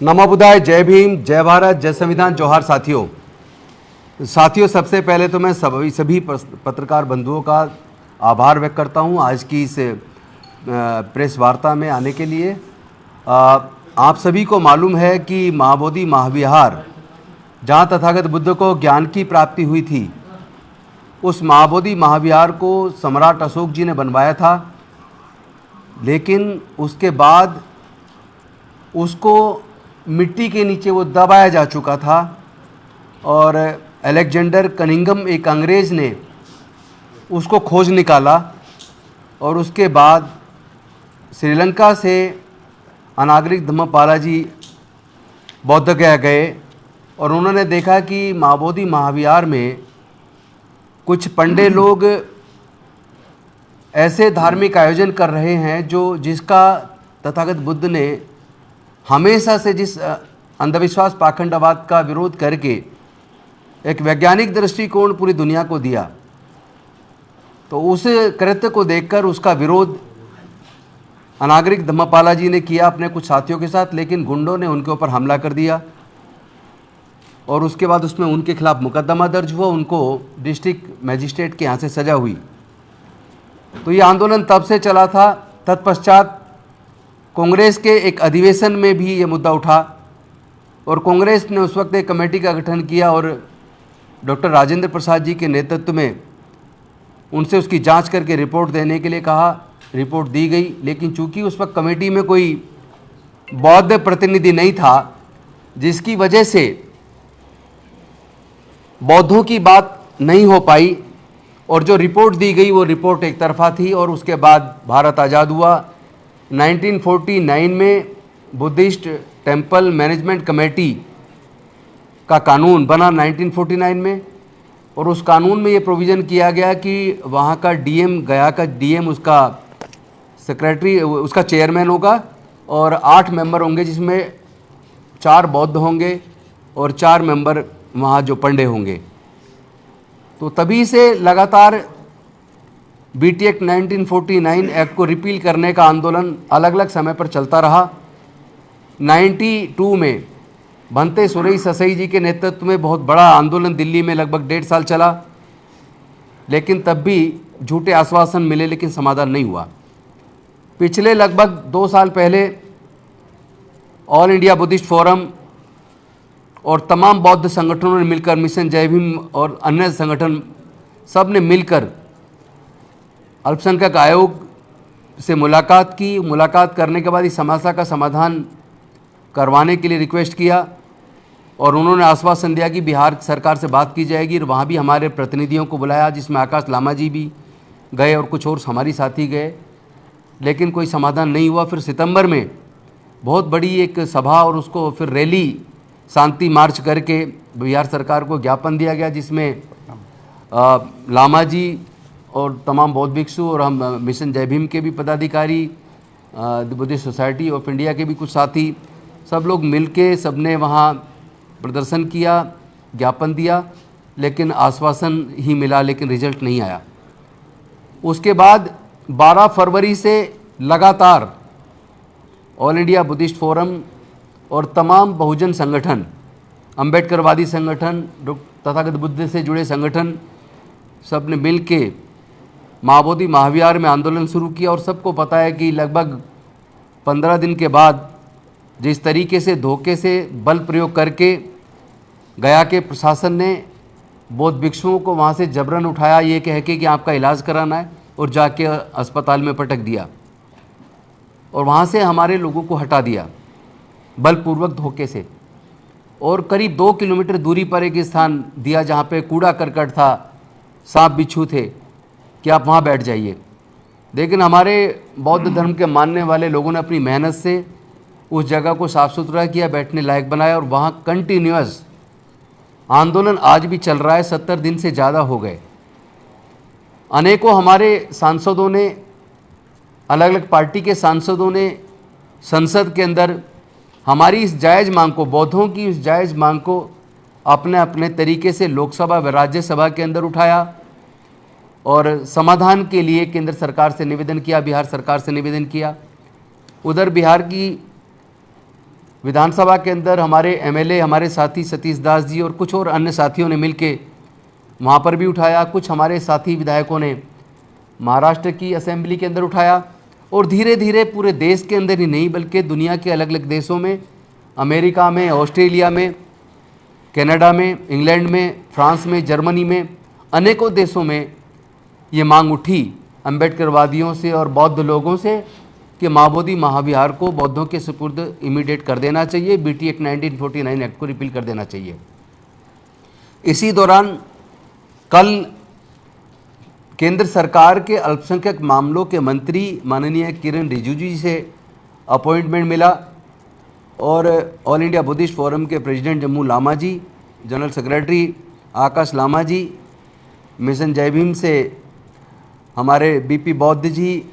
नमो बुद्धाय, जय भीम, जय भारत, जय संविधान, जोहार साथियों। सबसे पहले तो मैं सभी पत्रकार बंधुओं का आभार व्यक्त करता हूं आज की इस प्रेस वार्ता में आने के लिए। आप सभी को मालूम है कि महाबोधि महाविहार, जहां तथागत बुद्ध को ज्ञान की प्राप्ति हुई थी, उस महाबोधि महाविहार को सम्राट अशोक जी ने बनवाया था। लेकिन उसके बाद उसको मिट्टी के नीचे वो दबाया जा चुका था और अलेक्जेंडर कनिंघम एक अंग्रेज़ ने उसको खोज निकाला और उसके बाद श्रीलंका से अनागरिक धम्मपाला जी बौद्ध गया गए और उन्होंने देखा कि महाबोधि महाविहार में कुछ पंडे लोग ऐसे धार्मिक आयोजन कर रहे हैं जिसका तथागत बुद्ध ने हमेशा से जिस अंधविश्वास पाखंडवाद का विरोध करके एक वैज्ञानिक दृष्टिकोण पूरी दुनिया को दिया, तो उस कृत्य को देखकर उसका विरोध अनागरिक धम्मपाला जी ने किया अपने कुछ साथियों के साथ। लेकिन गुंडों ने उनके ऊपर हमला कर दिया और उसके बाद उसमें उनके खिलाफ मुकदमा दर्ज हुआ, उनको डिस्ट्रिक्ट मजिस्ट्रेट के यहाँ से सजा हुई। तो ये आंदोलन तब से चला था। तत्पश्चात कांग्रेस के एक अधिवेशन में भी ये मुद्दा उठा और कांग्रेस ने उस वक्त एक कमेटी का गठन किया और डॉक्टर राजेंद्र प्रसाद जी के नेतृत्व में उनसे उसकी जांच करके रिपोर्ट देने के लिए कहा। रिपोर्ट दी गई, लेकिन चूंकि उस वक्त कमेटी में कोई बौद्ध प्रतिनिधि नहीं था, जिसकी वजह से बौद्धों की बात नहीं हो पाई और जो रिपोर्ट दी गई वो रिपोर्ट एक तरफा थी। और उसके बाद भारत आज़ाद हुआ। 1949 में बुद्धिस्ट टेम्पल मैनेजमेंट कमेटी का कानून बना 1949 में, और उस कानून में ये प्रोविज़न किया गया कि वहाँ का डीएम, गया का डीएम उसका सेक्रेटरी, उसका चेयरमैन होगा और 8 मेंबर होंगे, जिसमें 4 बौद्ध होंगे और 4 मेंबर वहाँ जो पंडे होंगे। तो तभी से लगातार बीटी एक्ट 1949 एक्ट को रिपील करने का आंदोलन अलग अलग समय पर चलता रहा। 92 में भंते सुरई ससई जी के नेतृत्व में बहुत बड़ा आंदोलन दिल्ली में लगभग 1.5 साल चला, लेकिन तब भी झूठे आश्वासन मिले, लेकिन समाधान नहीं हुआ। पिछले लगभग 2 साल पहले ऑल इंडिया बुद्धिस्ट फोरम और तमाम बौद्ध संगठनों ने मिलकर, मिशन जय भीम और अन्य संगठन सब ने मिलकर अल्पसंख्यक आयोग से मुलाकात की। मुलाकात करने के बाद इस समस्या का समाधान करवाने के लिए रिक्वेस्ट किया और उन्होंने आश्वासन दिया कि बिहार सरकार से बात की जाएगी। और वहाँ भी हमारे प्रतिनिधियों को बुलाया, जिसमें आकाश लामा जी भी गए और कुछ और हमारी साथी गए, लेकिन कोई समाधान नहीं हुआ। फिर सितंबर में बहुत बड़ी एक सभा और उसको फिर रैली, शांति मार्च करके बिहार सरकार को ज्ञापन दिया गया, जिसमें लामा जी और तमाम बौद्ध भिक्षु और हम मिशन जय भीम के भी पदाधिकारी, बुद्धिस्ट सोसाइटी ऑफ इंडिया के भी कुछ साथी, सब लोग मिलके सबने वहाँ प्रदर्शन किया, ज्ञापन दिया, लेकिन आश्वासन ही मिला, लेकिन रिजल्ट नहीं आया। उसके बाद 12 फरवरी से लगातार ऑल इंडिया बुद्धिस्ट फोरम और तमाम बहुजन संगठन, अम्बेडकरवादी संगठन, तथागत बुद्ध से जुड़े संगठन, सब ने मिल के महाबोधि महाविहार में आंदोलन शुरू किया। और सबको पता है कि लगभग 15 दिन के बाद जिस तरीके से धोखे से बल प्रयोग करके गया के प्रशासन ने बौद्ध भिक्षुओं को वहाँ से जबरन उठाया, ये कह के कि आपका इलाज कराना है, और जाके अस्पताल में पटक दिया और वहाँ से हमारे लोगों को हटा दिया बलपूर्वक धोखे से। और करीब 2 किलोमीटर दूरी पर एक स्थान दिया जहाँ पे कूड़ा करकट था, सांप बिच्छू थे, कि आप वहाँ बैठ जाइए। लेकिन हमारे बौद्ध धर्म के मानने वाले लोगों ने अपनी मेहनत से उस जगह को साफ़ सुथरा किया, बैठने लायक बनाया, और वहाँ कंटिन्यूअस आंदोलन आज भी चल रहा है। 70 दिन से ज़्यादा हो गए। अनेकों हमारे सांसदों ने, अलग अलग पार्टी के सांसदों ने संसद के अंदर हमारी इस जायज़ मांग को, बौद्धों की इस जायज़ मांग को अपने अपने तरीके से लोकसभा व राज्यसभा के अंदर उठाया और समाधान के लिए केंद्र सरकार से निवेदन किया, बिहार सरकार से निवेदन किया। उधर बिहार की विधानसभा के अंदर हमारे एमएलए, हमारे साथी सतीश दास जी और कुछ और अन्य साथियों ने मिलके वहाँ पर भी उठाया। कुछ हमारे साथी विधायकों ने महाराष्ट्र की असेंबली के अंदर उठाया और धीरे धीरे पूरे देश के अंदर ही नहीं बल्कि दुनिया के अलग अलग देशों में, अमेरिका में, ऑस्ट्रेलिया में, कनाडा में, इंग्लैंड में, फ्रांस में, जर्मनी में, अनेकों देशों में ये मांग उठी अम्बेडकरवादियों से और बौद्ध लोगों से कि महाबोधि महाविहार को बौद्धों के सुपुर्द इमीडिएट कर देना चाहिए, बीटी एक्ट 1949 एक्ट को रिपील कर देना चाहिए। इसी दौरान कल केंद्र सरकार के अल्पसंख्यक मामलों के मंत्री माननीय किरण रिजिजू जी से अपॉइंटमेंट मिला और ऑल इंडिया बुद्धिस्ट फोरम के प्रेसिडेंट जम्मू लामा जी, जनरल सेक्रेटरी आकाश लामा जी, मिशन जय भीम से हमारे बीपी बौद्ध जी,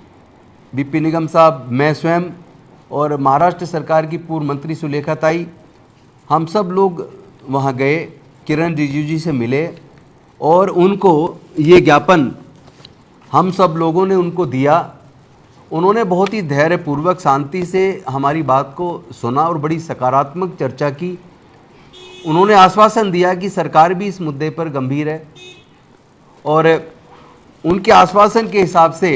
बीपी निगम साहब, मैं स्वयं और महाराष्ट्र सरकार की पूर्व मंत्री सुलेखा ताई, हम सब लोग वहाँ गए, किरण रिजिजू जी से मिले और उनको ये ज्ञापन हम सब लोगों ने उनको दिया। उन्होंने बहुत ही धैर्यपूर्वक शांति से हमारी बात को सुना और बड़ी सकारात्मक चर्चा की। उन्होंने आश्वासन दिया कि सरकार भी इस मुद्दे पर गंभीर है और उनके आश्वासन के हिसाब से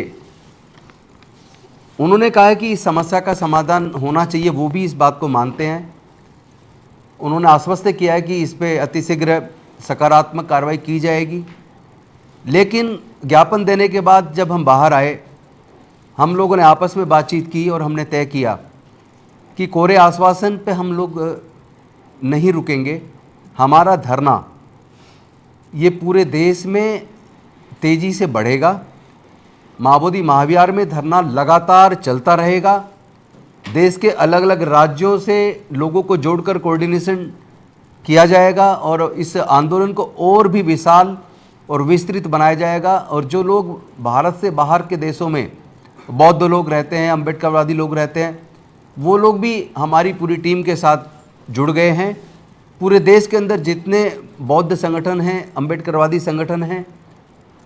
उन्होंने कहा कि इस समस्या का समाधान होना चाहिए, वो भी इस बात को मानते हैं। उन्होंने आश्वस्त किया है कि इस पर अतिशीघ्र सकारात्मक कार्रवाई की जाएगी। लेकिन ज्ञापन देने के बाद जब हम बाहर आए, हम लोगों ने आपस में बातचीत की और हमने तय किया कि कोरे आश्वासन पे हम लोग नहीं रुकेंगे। हमारा धरना ये पूरे देश में तेज़ी से बढ़ेगा। महाबोधि महाविहार में धरना लगातार चलता रहेगा। देश के अलग अलग राज्यों से लोगों को जोड़कर कोऑर्डिनेशन किया जाएगा और इस आंदोलन को और भी विशाल और विस्तृत बनाया जाएगा। और जो लोग भारत से बाहर के देशों में बौद्ध लोग रहते हैं, अम्बेडकरवादी लोग रहते हैं, वो लोग भी हमारी पूरी टीम के साथ जुड़ गए हैं। पूरे देश के अंदर जितने बौद्ध संगठन हैं, अम्बेडकरवादी संगठन हैं,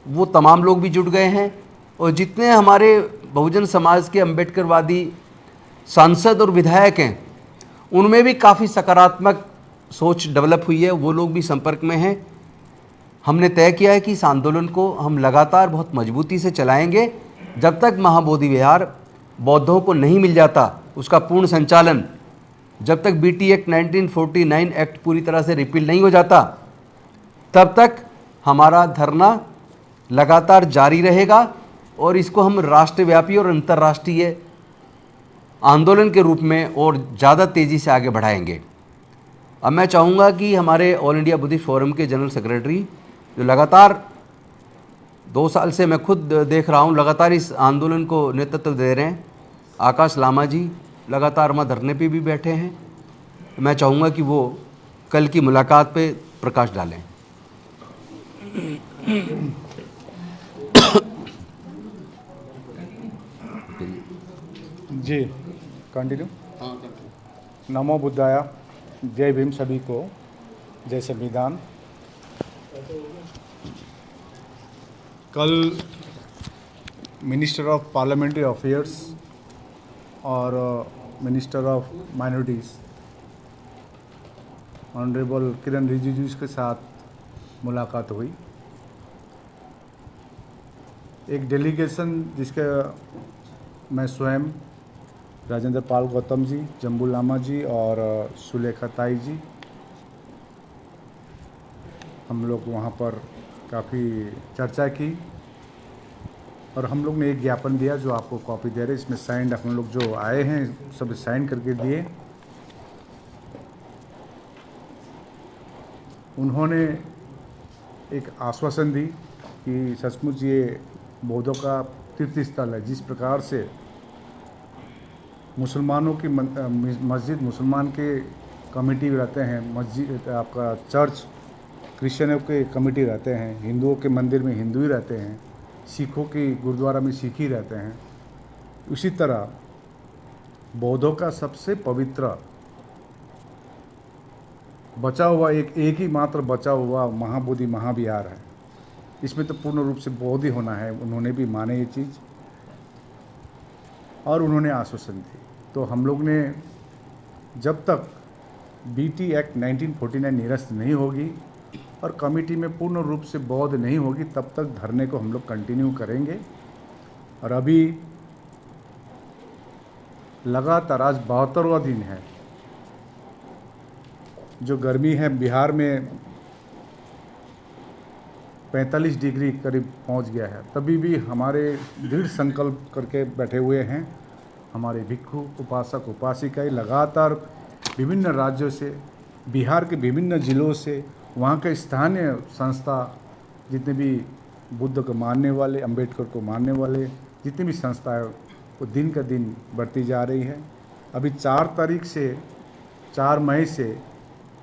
वो तमाम लोग भी जुड़ गए हैं। और जितने हमारे बहुजन समाज के अम्बेडकरवादी सांसद और विधायक हैं, उनमें भी काफ़ी सकारात्मक सोच डेवलप हुई है, वो लोग भी संपर्क में हैं। हमने तय किया है कि इस आंदोलन को हम लगातार बहुत मजबूती से चलाएंगे जब तक महाबोधि विहार बौद्धों को नहीं मिल जाता, उसका पूर्ण संचालन, जब तक बीटी एक्ट 1949 एक्ट पूरी तरह से रिपील नहीं हो जाता, तब तक हमारा धरना लगातार जारी रहेगा और इसको हम राष्ट्रव्यापी और अंतर्राष्ट्रीय आंदोलन के रूप में और ज़्यादा तेज़ी से आगे बढ़ाएंगे। अब मैं चाहूँगा कि हमारे ऑल इंडिया बुद्धिस्ट फोरम के जनरल सेक्रेटरी, जो लगातार 2 साल से मैं खुद देख रहा हूँ लगातार इस आंदोलन को नेतृत्व दे रहे हैं, आकाश लामा जी लगातार वहाँ धरने पे भी बैठे हैं। मैं चाहूँगा कि वो कल की मुलाकात पे प्रकाश डालें। जी कंटिन्यू। नमो बुद्धाया, जय भीम सभी को, जय संविधान। कल मिनिस्टर ऑफ पार्लियामेंट्री अफेयर्स और मिनिस्टर ऑफ माइनॉरिटीज़ ऑनरेबल किरण रिजिजू के साथ मुलाकात हुई। एक डेलीगेशन जिसके मैं स्वयं, राजेंद्र पाल गौतम जी, जम्बू लामा जी और सुलेखा ताई जी, हम लोग वहाँ पर काफ़ी चर्चा की और हम लोग ने एक ज्ञापन दिया जो आपको कॉपी दे रहे हैं। इसमें साइंड हम लोग जो आए हैं सब साइन करके दिए। उन्होंने एक आश्वासन दी कि सचमुच ये बौद्धों का तीर्थ स्थल है। जिस प्रकार से मुसलमानों की मस्जिद मुसलमान के कमेटी रहते हैं, मस्जिद आपका चर्च क्रिश्चियनों के कमेटी रहते हैं, हिंदुओं के मंदिर में हिंदू ही रहते हैं, सिखों की गुरुद्वारा में सिख ही रहते हैं। उसी तरह बौद्धों का सबसे पवित्र बचा हुआ एक ही मात्र बचा हुआ महाबोधि महाविहार है। इसमें तो पूर्ण रूप से बौद्ध ही होना है। उन्होंने भी माने ये चीज़ और उन्होंने आश्वासन दी। तो हम लोग ने जब तक बीटी एक्ट 1949 निरस्त नहीं होगी और कमेटी में पूर्ण रूप से बौद्ध नहीं होगी, तब तक धरने को हम लोग कंटिन्यू करेंगे। और अभी लगातार आज 72वां दिन है, जो गर्मी है बिहार में 45 डिग्री करीब पहुंच गया है, तभी भी हमारे दृढ़ संकल्प करके बैठे हुए हैं। हमारे भिक्षु उपासक उपासिकाएं लगातार विभिन्न राज्यों से, बिहार के विभिन्न जिलों से, वहाँ के स्थानीय संस्था, जितने भी बुद्ध को मानने वाले, अंबेडकर को मानने वाले जितनी भी संस्थाएं, वो दिन का दिन बढ़ती जा रही है। अभी 4 मई से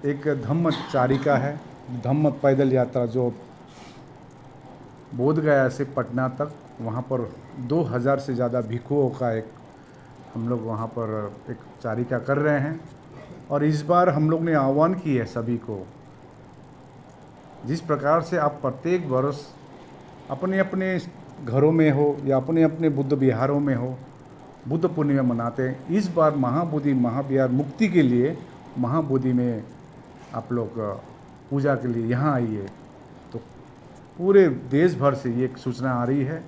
एक धम्म चारिका है, धम्म पैदल यात्रा जो बोध गया से पटना तक, वहाँ पर 2000 से ज़्यादा भिक्षुओं का एक हम लोग वहाँ पर एक चारिका कर रहे हैं। और इस बार हम लोग ने आह्वान की है सभी को, जिस प्रकार से आप प्रत्येक वर्ष अपने अपने घरों में हो या अपने अपने बुद्ध विहारों में हो बुद्ध पूर्णिमा मनाते हैं, इस बार महाबोधि महाविहार मुक्ति के लिए महाबोधि में आप लोग पूजा के लिए यहाँ आइए। तो पूरे देश भर से ये एक सूचना आ रही है।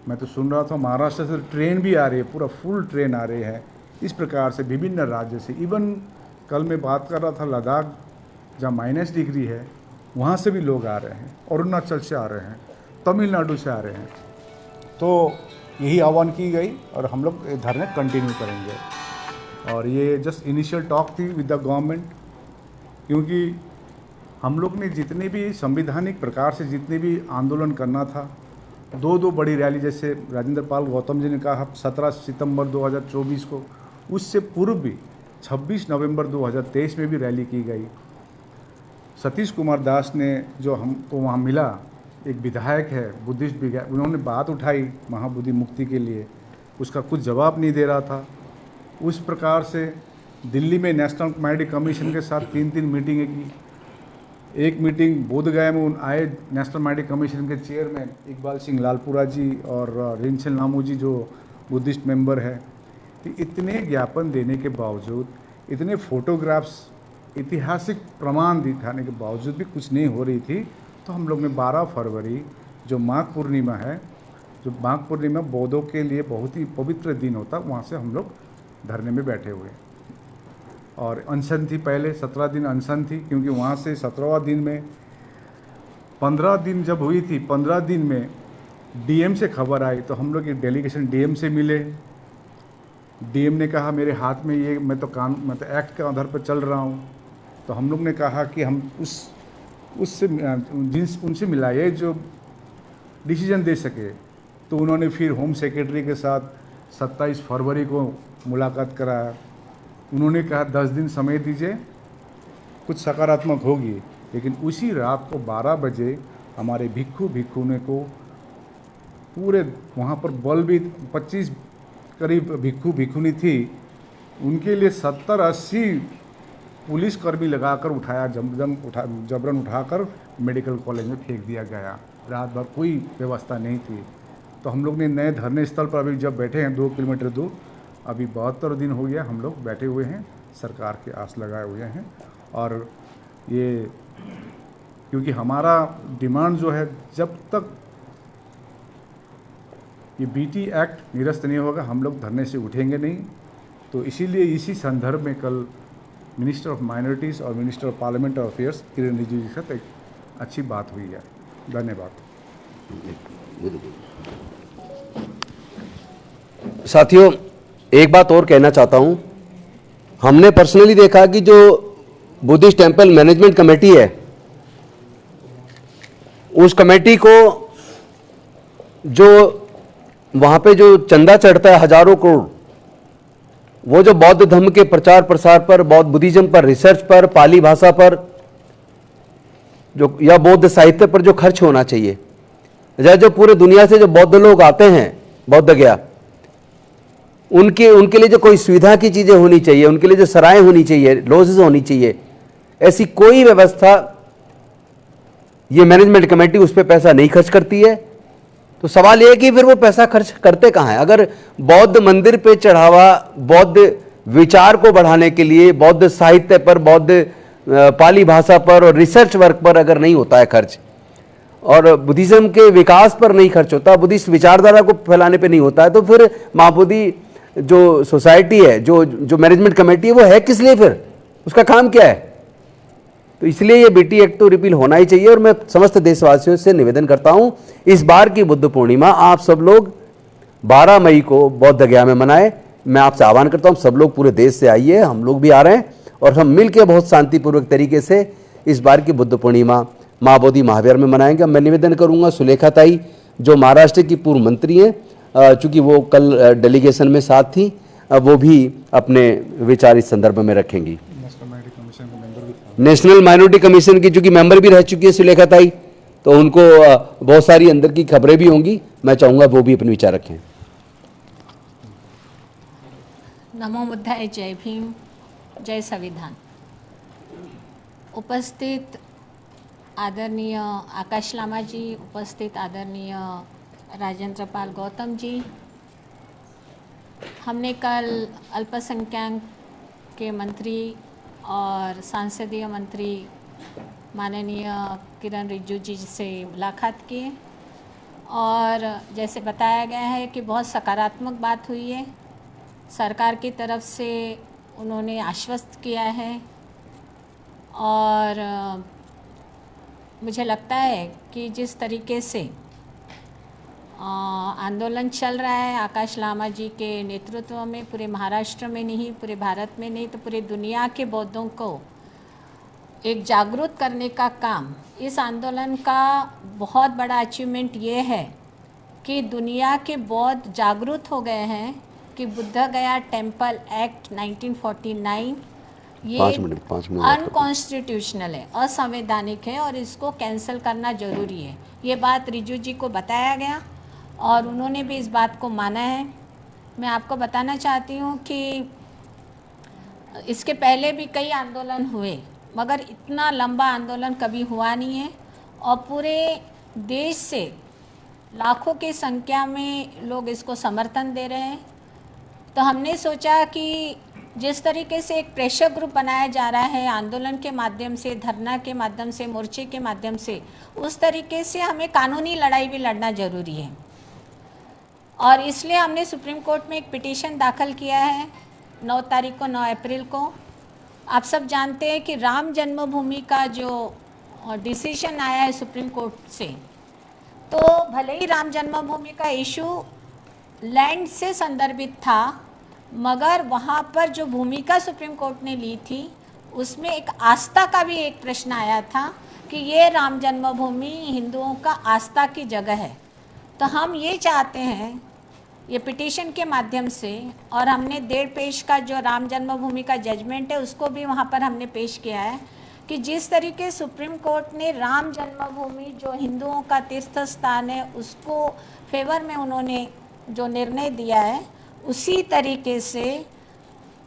मैं तो सुन रहा था महाराष्ट्र से ट्रेन भी आ रही है, पूरा फुल ट्रेन आ रही है। इस प्रकार से विभिन्न राज्य से, इवन कल मैं बात कर रहा था लद्दाख जहाँ माइनस डिग्री है, वहाँ से भी लोग आ रहे हैं, अरुणाचल से आ रहे हैं, तमिलनाडु से आ रहे हैं। तो यही आह्वान की गई और हम लोग धरने कंटिन्यू करेंगे। और ये जस्ट इनिशियल टॉक थी विद द गवर्नमेंट, क्योंकि हम लोग ने जितने भी संवैधानिक प्रकार से जितने भी आंदोलन करना था, दो बड़ी रैली, जैसे राजेंद्र पाल गौतम जी ने कहा 17 सितंबर 2024 को, उससे पूर्व भी 26 नवंबर 2023 में भी रैली की गई। सतीश कुमार दास ने, जो हमको वहाँ मिला, एक विधायक है बुद्धिस्ट विधायक, उन्होंने बात उठाई महाबोधि मुक्ति के लिए, उसका कुछ जवाब नहीं दे रहा था। उस प्रकार से दिल्ली में नेशनल कमेटी कमीशन के साथ 3 मीटिंगें की। एक मीटिंग बोधगया में आए नेशनल कमेटी कमीशन के चेयरमैन इकबाल सिंह लालपुरा जी और रिंचल नामू जी जो बुद्धिस्ट मेंबर है। तो इतने ज्ञापन देने के बावजूद, इतने फोटोग्राफ्स, ऐतिहासिक प्रमाण दिखाने के बावजूद भी कुछ नहीं हो रही थी। तो हम लोग ने 12 फरवरी जो माघ पूर्णिमा है, जो माघ पूर्णिमा बौद्धों के लिए बहुत ही पवित्र दिन होता, वहाँ से हम लोग धरने में बैठे हुए। और अनशन थी, पहले 17 दिन अनशन थी, क्योंकि वहाँ से 17वां दिन में 15 दिन जब हुई थी, 15 दिन में डीएम से खबर आई। तो हम लोग एक डेलीगेशन डीएम से मिले। डीएम ने कहा मेरे हाथ में ये, मैं तो एक्ट के आधार पर चल रहा हूँ। तो हम लोग ने कहा कि हम उनसे मिलाइए जो डिसीजन दे सके। तो उन्होंने फिर होम सेक्रेटरी के साथ 27 फरवरी को मुलाकात कराया। उन्होंने कहा 10 दिन समय दीजिए, कुछ सकारात्मक होगी। लेकिन उसी रात को 12 बजे हमारे भिक्षुने को पूरे वहाँ पर बल भी 25 करीब भिक्षुनी थी, उनके लिए 70-80 पुलिसकर्मी लगाकर उठाया, जबरन उठाकर मेडिकल कॉलेज में फेंक दिया गया। रात भर कोई व्यवस्था नहीं थी। तो हम लोग ने नए धरने स्थल पर अभी जब बैठे हैं 2 किलोमीटर दूर, अभी 72 दिन हो गया हम लोग बैठे हुए हैं, सरकार की आस लगाए हुए हैं। और ये क्योंकि हमारा डिमांड जो है, जब तक ये बीटी एक्ट निरस्त नहीं होगा हम लोग धरने से उठेंगे नहीं। तो इसीलिए इसी संदर्भ में कल मिनिस्टर ऑफ माइनॉरिटीज़ और मिनिस्टर ऑफ पार्लियामेंट अफेयर्स किरण रिजिजू जी के साथ एक अच्छी बात हुई है। धन्यवाद। साथियों, एक बात और कहना चाहता हूं, हमने पर्सनली देखा कि जो बुद्धिस्ट टेम्पल मैनेजमेंट कमेटी है, उस कमेटी को जो वहां पे जो चंदा चढ़ता है हजारों करोड़, वो जो बौद्ध धर्म के प्रचार प्रसार पर, बौद्ध बुद्धिज्म पर, रिसर्च पर, पाली भाषा पर जो या बौद्ध साहित्य पर जो खर्च होना चाहिए, जो पूरे दुनिया से जो बौद्ध लोग आते हैं बौद्ध गया, उनके लिए जो कोई सुविधा की चीजें होनी चाहिए, उनके लिए जो सराय होनी चाहिए, लॉजेस होनी चाहिए, ऐसी कोई व्यवस्था ये मैनेजमेंट कमेटी उस पर पैसा नहीं खर्च करती है। तो सवाल यह है कि फिर वो पैसा खर्च करते कहाँ हैं? अगर बौद्ध मंदिर पे चढ़ावा, बौद्ध विचार को बढ़ाने के लिए बौद्ध साहित्य पर, बौद्ध पाली भाषा पर और रिसर्च वर्क पर अगर नहीं होता है खर्च, और बुद्धिज्म के विकास पर नहीं खर्च होता, बुद्धिस्ट विचारधारा को फैलाने पे नहीं होता है, तो फिर महाबोधि जो सोसाइटी है, जो मैनेजमेंट कमेटी है, वो है किस लिए? फिर उसका काम क्या है? तो इसलिए ये बीटी एक्ट तो रिपील होना ही चाहिए। और मैं समस्त देशवासियों से निवेदन करता हूं, इस बार की बुद्ध पूर्णिमा आप सब लोग 12 मई को बौद्ध गया में मनाएं। मैं आपसे आह्वान करता हूं, सब लोग पूरे देश से आइए, हम लोग भी आ रहे हैं, और हम मिलकर बहुत शांतिपूर्वक तरीके से इस बार की बुद्ध पूर्णिमा महाबोधि महाविहार में मनाएंगे। मैं निवेदन करूंगा सुलेखा ताई, जो महाराष्ट्र की पूर्व मंत्री हैं, चूंकि वो कल डेलीगेशन में साथ थी, वो भी अपने विचार इस संदर्भ में रखेंगी। नेशनल माइनॉरिटी कमीशन की चूंकि मेंबर भी रह चुकी है सुलेखा ताई, तो उनको बहुत सारी अंदर की खबरें भी होंगी, मैं चाहूँगा वो भी अपने विचार रखें। नमो बुद्धाय, जय भीम, जय संविधान। उपस्थित आदरणीय आकाश लामा जी, उपस्थित आदरणीय राजेंद्र पाल गौतम जी, हमने कल अल्पसंख्यक के मंत्री और सांसदीय मंत्री माननीय किरण रिजिजू जी से मुलाकात की, और जैसे बताया गया है कि बहुत सकारात्मक बात हुई है। सरकार की तरफ से उन्होंने आश्वस्त किया है, और मुझे लगता है कि जिस तरीके से आंदोलन चल रहा है आकाश लामा जी के नेतृत्व में, पूरे महाराष्ट्र में नहीं, पूरे भारत में नहीं, तो पूरी दुनिया के बौद्धों को एक जागरूक करने का काम, इस आंदोलन का बहुत बड़ा अचीवमेंट ये है कि दुनिया के बौद्ध जागरूक हो गए हैं कि बुद्ध गया टेम्पल एक्ट 1949 ये अनकॉन्स्टिट्यूशनल है, असंवैधानिक है, और इसको कैंसिल करना ज़रूरी है। ये बात रिजिजू जी को बताया गया और उन्होंने भी इस बात को माना है। मैं आपको बताना चाहती हूँ कि इसके पहले भी कई आंदोलन हुए, मगर इतना लंबा आंदोलन कभी हुआ नहीं है, और पूरे देश से लाखों की संख्या में लोग इसको समर्थन दे रहे हैं। तो हमने सोचा कि जिस तरीके से एक प्रेशर ग्रुप बनाया जा रहा है आंदोलन के माध्यम से, धरना के माध्यम से, मोर्चे के माध्यम से, उस तरीके से हमें कानूनी लड़ाई भी लड़ना ज़रूरी है। और इसलिए हमने सुप्रीम कोर्ट में एक पिटीशन दाखिल किया है 9 तारीख को, 9 अप्रैल को। आप सब जानते हैं कि राम जन्मभूमि का जो डिसीजन आया है सुप्रीम कोर्ट से, तो भले ही राम जन्मभूमि का इशू लैंड से संदर्भित था, मगर वहाँ पर जो भूमिका सुप्रीम कोर्ट ने ली थी उसमें एक आस्था का भी एक प्रश्न आया था कि ये राम जन्मभूमि हिंदुओं का आस्था की जगह है। तो हम ये चाहते हैं ये पिटीशन के माध्यम से, और हमने 1.5 पेज का जो राम जन्मभूमि का जजमेंट है उसको भी वहाँ पर हमने पेश किया है कि जिस तरीके सुप्रीम कोर्ट ने राम जन्मभूमि जो हिंदुओं का तीर्थ स्थान है उसको फेवर में उन्होंने जो निर्णय दिया है, उसी तरीके से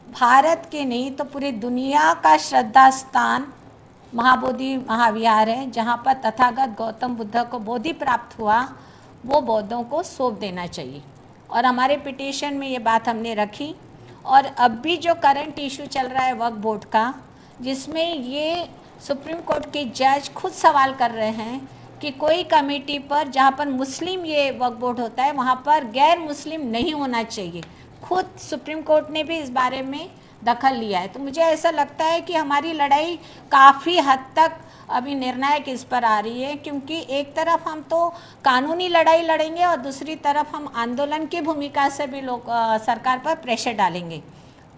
भारत के नहीं तो पूरी दुनिया का श्रद्धा स्थान महाबोधि महाविहार है, जहाँ पर तथागत गौतम बुद्ध को बोधि प्राप्त हुआ, वो बौद्धों को सौंप देना चाहिए। और हमारे पिटीशन में ये बात हमने रखी। और अब भी जो करंट इशू चल रहा है वक्फ बोर्ड का, जिसमें ये सुप्रीम कोर्ट के जज खुद सवाल कर रहे हैं कि कोई कमेटी पर जहाँ पर मुस्लिम ये वक्फ बोर्ड होता है वहाँ पर गैर मुस्लिम नहीं होना चाहिए। खुद सुप्रीम कोर्ट ने भी इस बारे में दखल लिया है। तो मुझे ऐसा लगता है कि हमारी लड़ाई काफ़ी हद तक अभी निर्णायक इस पर आ रही है, क्योंकि एक तरफ हम तो कानूनी लड़ाई लड़ेंगे और दूसरी तरफ हम आंदोलन की भूमिका से भी लोग सरकार पर प्रेशर डालेंगे।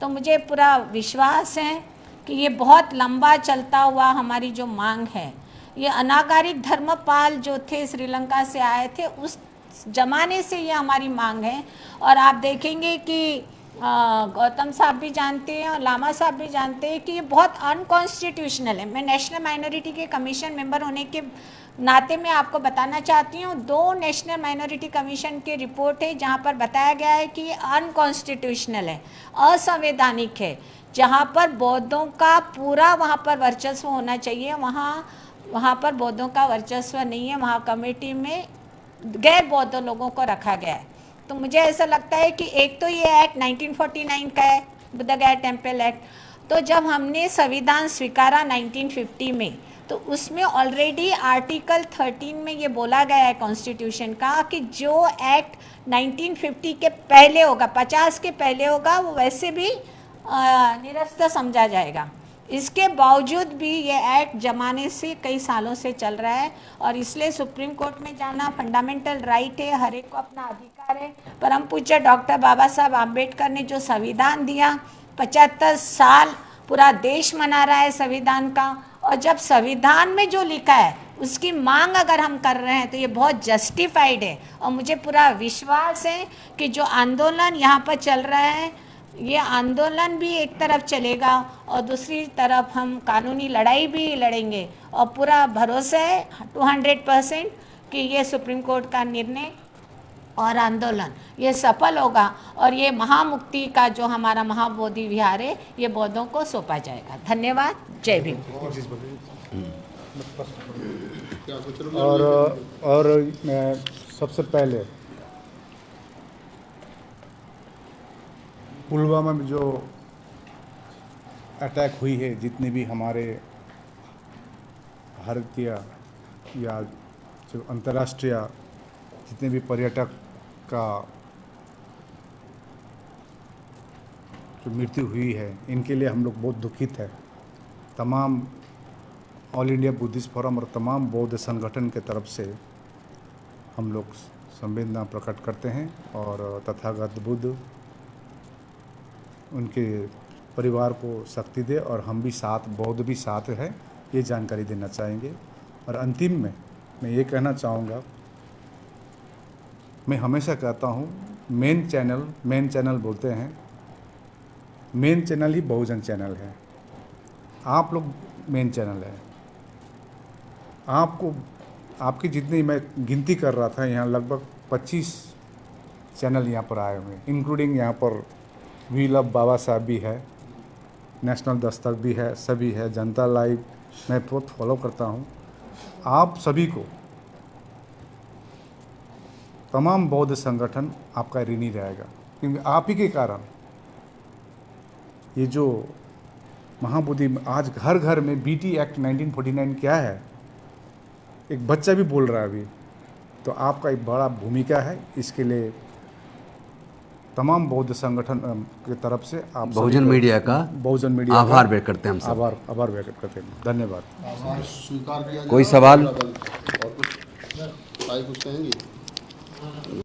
तो मुझे पूरा विश्वास है कि ये बहुत लंबा चलता हुआ हमारी जो मांग है, ये अनागारिक धर्मपाल जो थे श्रीलंका से आए थे उस जमाने से ये हमारी मांग है। और आप देखेंगे कि गौतम साहब भी जानते हैं और लामा साहब भी जानते हैं कि ये बहुत अनकॉन्स्टिट्यूशनल है। मैं नेशनल माइनॉरिटी के कमीशन मेंबर होने के नाते मैं आपको बताना चाहती हूँ, 2 नेशनल माइनॉरिटी कमीशन की रिपोर्ट है जहाँ पर बताया गया है कि ये अनकॉन्स्टिट्यूशनल है, असंवैधानिक है। जहाँ पर बौद्धों का पूरा वहाँ पर वर्चस्व होना चाहिए, वहाँ पर बौद्धों का वर्चस्व नहीं है। वहाँ कमेटी में गैर बौद्ध लोगों को रखा गया है। तो मुझे ऐसा लगता है कि एक तो ये एक्ट 1949 का है बुद्धगया टेम्पल एक्ट। तो जब हमने संविधान स्वीकारा 1950 में, तो उसमें ऑलरेडी आर्टिकल 13 में ये बोला गया है कॉन्स्टिट्यूशन का कि जो एक्ट 1950 के पहले होगा, 50 के पहले होगा, वो वैसे भी निरस्त समझा जाएगा। इसके बावजूद भी ये एक्ट जमाने से कई सालों से चल रहा है और इसलिए सुप्रीम कोर्ट में जाना फंडामेंटल राइट है, हर एक को अपना अधिकार है। परम पूज्य डॉक्टर बाबा साहब आम्बेडकर ने जो संविधान दिया, 75 साल पूरा देश मना रहा है संविधान का, और जब संविधान में जो लिखा है उसकी मांग अगर हम कर रहे हैं तो ये बहुत जस्टिफाइड है। और मुझे पूरा विश्वास है कि जो आंदोलन यहाँ पर चल रहा है, ये आंदोलन भी एक तरफ चलेगा और दूसरी तरफ हम कानूनी लड़ाई भी लड़ेंगे, और पूरा भरोसा है 200% कि ये सुप्रीम कोर्ट का निर्णय और आंदोलन ये सफल होगा और ये महामुक्ति का जो हमारा महाबोधि विहार है ये बौद्धों को सौंपा जाएगा। धन्यवाद। जय भीम। और मैं सबसे पहले पुलवामा में जो अटैक हुई है, जितने भी हमारे भारतीय या जो अंतर्राष्ट्रीय जितने भी पर्यटक का जो मृत्यु हुई है, इनके लिए हम लोग बहुत दुखित है। तमाम ऑल इंडिया बुद्धिस्ट फोरम और तमाम बौद्ध संगठन के तरफ से हम लोग संवेदना प्रकट करते हैं और तथागत बुद्ध उनके परिवार को शक्ति दे और हम भी साथ, बौद्ध भी साथ है, ये जानकारी देना चाहेंगे। और अंतिम में मैं ये कहना चाहूँगा, मैं हमेशा कहता हूँ मेन चैनल बोलते हैं, मेन चैनल ही बहुजन चैनल है। आप लोग मेन चैनल है। आपको आपकी जितनी मैं गिनती कर रहा था, यहाँ लगभग 25 चैनल यहाँ पर आए हुए हैं, इंक्लूडिंग यहाँ पर वी लव बाबा साहब भी है, नेशनल दस्तक भी है, सभी है, जनता लाइव मैं बहुत फॉलो करता हूँ। आप सभी को तमाम बौद्ध संगठन आपका ऋणी रहेगा, क्योंकि आप ही के कारण ये जो महाबोधि आज घर घर में बीटी एक्ट 1949 क्या है, एक बच्चा भी बोल रहा है अभी, तो आपका एक बड़ा भूमिका है। इसके लिए तमाम बौद्ध संगठन की तरफ से आप बहुजन मीडिया का आभार व्यक्त करते हैं हम सब। आभार व्यक्त करते हैं। धन्यवाद। आभार स्वीकार किया। कोई सवाल? और कुछ कहेंगे?